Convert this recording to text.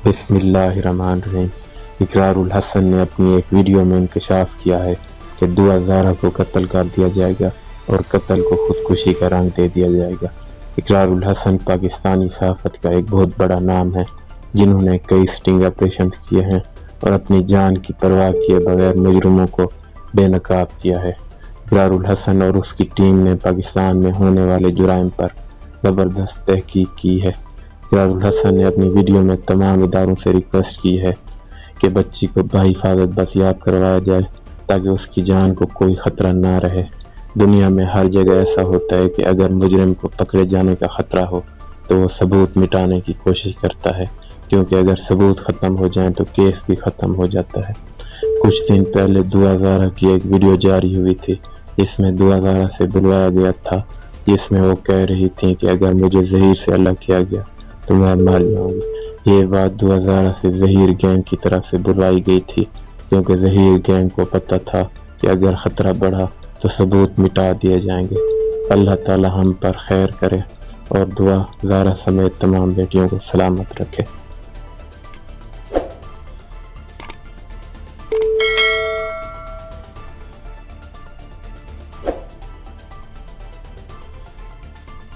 بسم اللہ الرحمن الرحیم۔ اقرار الحسن نے اپنی ایک ویڈیو میں انکشاف کیا ہے کہ دعا زہرا کو قتل کر دیا جائے گا اور قتل کو خودکشی کا رنگ دے دیا جائے گا۔ اقرار الحسن پاکستانی صحافت کا ایک بہت بڑا نام ہے، جنہوں نے کئی سٹنگ آپریشن کیے ہیں اور اپنی جان کی پرواہ کیے بغیر مجرموں کو بے نقاب کیا ہے۔ اقرار الحسن اور اس کی ٹیم نے پاکستان میں ہونے والے جرائم پر زبردست تحقیق کی ہے۔ اقرار الحسن نے اپنی ویڈیو میں تمام اداروں سے ریکویسٹ کی ہے کہ بچی کو بحفاظت بازیاب کروایا جائے تاکہ اس کی جان کو کوئی خطرہ نہ رہے۔ دنیا میں ہر جگہ ایسا ہوتا ہے کہ اگر مجرم کو پکڑے جانے کا خطرہ ہو تو وہ ثبوت مٹانے کی کوشش کرتا ہے، کیونکہ اگر ثبوت ختم ہو جائیں تو کیس بھی ختم ہو جاتا ہے۔ کچھ دن پہلے دعا زہرا کی ایک ویڈیو جاری ہوئی تھی جس میں دعا زہرا سے بلوایا گیا تھا، جس میں وہ کہہ رہی تھی کہ اگر مجھے زہیر سے الگ کیا گیا تو میں مر جاؤں گی۔ یہ بات دعا زہرا سے زہیر گینگ کی طرف سے بلوائی گئی تھی، کیونکہ زہیر گینگ کو پتہ تھا کہ اگر خطرہ بڑھا تو ثبوت مٹا دیے جائیں گے۔ اللہ تعالی ہم پر خیر کرے اور دعا زہرا سمیت تمام بیٹیوں کو سلامت رکھے۔